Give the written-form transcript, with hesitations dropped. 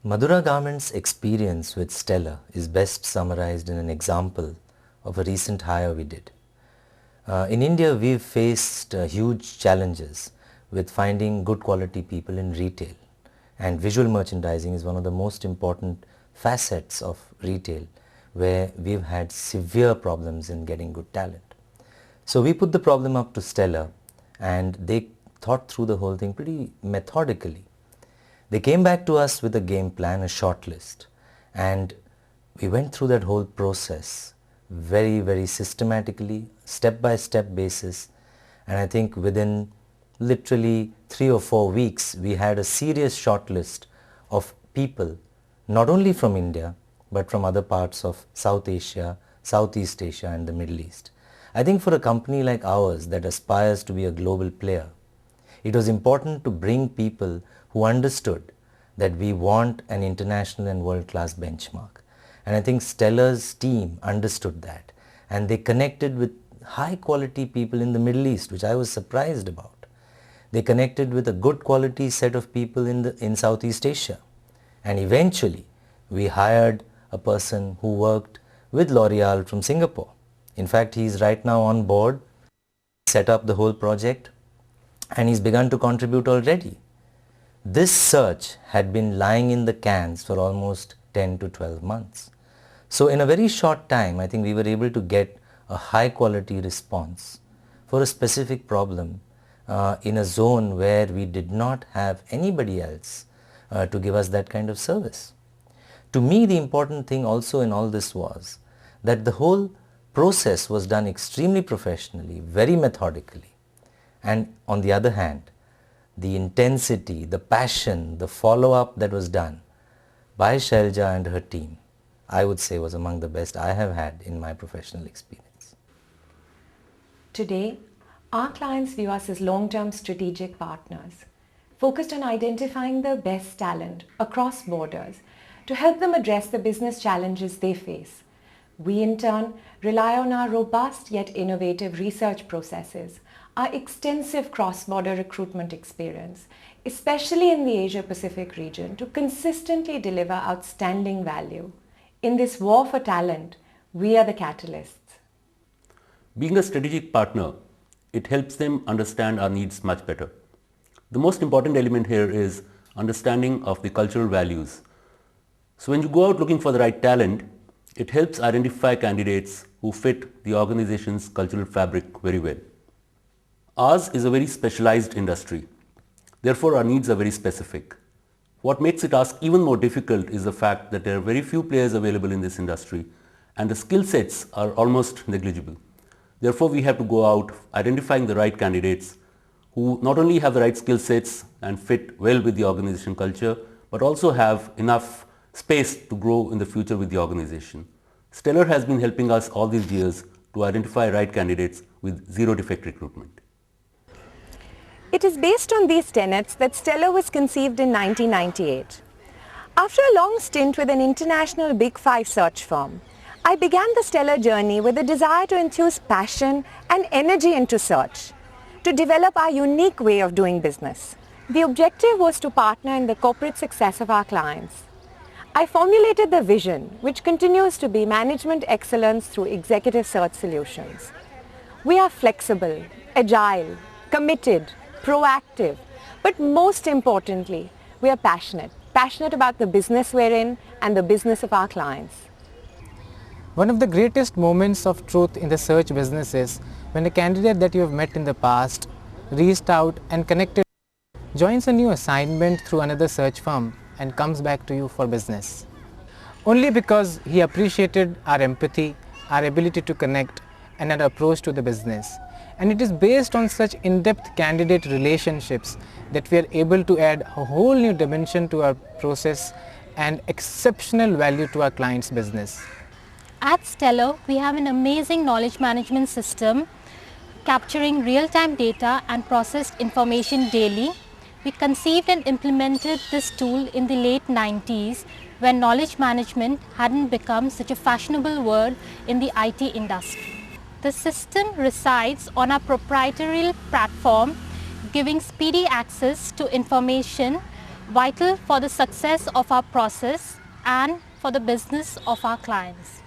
Madhura Garment's experience with Stellar is best summarized in an example of a recent hire we did. In India, we've faced huge challenges with finding good quality people in retail, and visual merchandising is one of the most important facets of retail where we've had severe problems in getting good talent. So we put the problem up to Stellar and they thought through the whole thing pretty methodically. They came back to us with a game plan, a short list, and we went through that whole process very systematically, step-by-step basis, and I think within literally 3 or 4 weeks we had a serious short list of people not only from India but from other parts of South Asia, Southeast Asia and the Middle East. I think for a company like ours that aspires to be a global player, it was important to bring people who understood that we want an international and world-class benchmark. And I think Stellar's team understood that, and they connected with high-quality people in the Middle East, which I was surprised about. They connected with a good quality set of people in Southeast Asia. And eventually, we hired a person who worked with L'Oreal from Singapore. In fact, he is right now on board, set up the whole project, and he's begun to contribute already. This search had been lying in the cans for almost 10 to 12 months. So in a very short time, I think we were able to get a high quality response for a specific problem in a zone where we did not have anybody else to give us that kind of service. To me, the important thing also in all this was that the whole process was done extremely professionally, very methodically. And on the other hand, the intensity, the passion, the follow-up that was done by Shailja and her team, I would say was among the best I have had in my professional experience. Today, our clients view us as long-term strategic partners, focused on identifying the best talent across borders to help them address the business challenges they face. We in turn rely on our robust yet innovative research processes, our extensive cross-border recruitment experience, especially in the Asia-Pacific region, to consistently deliver outstanding value. In this war for talent, we are the catalysts. Being a strategic partner, it helps them understand our needs much better. The most important element here is understanding of the cultural values. So when you go out looking for the right talent, it helps identify candidates who fit the organization's cultural fabric very well. Ours is a very specialized industry. Therefore, our needs are very specific. What makes it ask even more difficult is the fact that there are very few players available in this industry and the skill sets are almost negligible. Therefore, we have to go out identifying the right candidates who not only have the right skill sets and fit well with the organization culture, but also have enough space to grow in the future with the organization. Stellar has been helping us all these years to identify right candidates with zero defect recruitment. It is based on these tenets that Stellar was conceived in 1998. After a long stint with an international Big 5 search firm, I began the Stellar journey with a desire to infuse passion and energy into search, to develop our unique way of doing business. The objective was to partner in the corporate success of our clients. I formulated the vision, which continues to be management excellence through executive search solutions. We are flexible, agile, committed, proactive, but most importantly, we are passionate about the business we're in and the business of our clients. One of the greatest moments of truth in the search business is when a candidate that you have met in the past, reached out and connected, joins a new assignment through another search firm and comes back to you for business. Only because he appreciated our empathy, our ability to connect and our approach to the business. And it is based on such in-depth candidate relationships that we are able to add a whole new dimension to our process and exceptional value to our client's business. At Stellar, we have an amazing knowledge management system capturing real-time data and processed information daily. We conceived and implemented this tool in the late 90s when knowledge management hadn't become such a fashionable word in the IT industry. The system resides on a proprietary platform giving speedy access to information vital for the success of our process and for the business of our clients.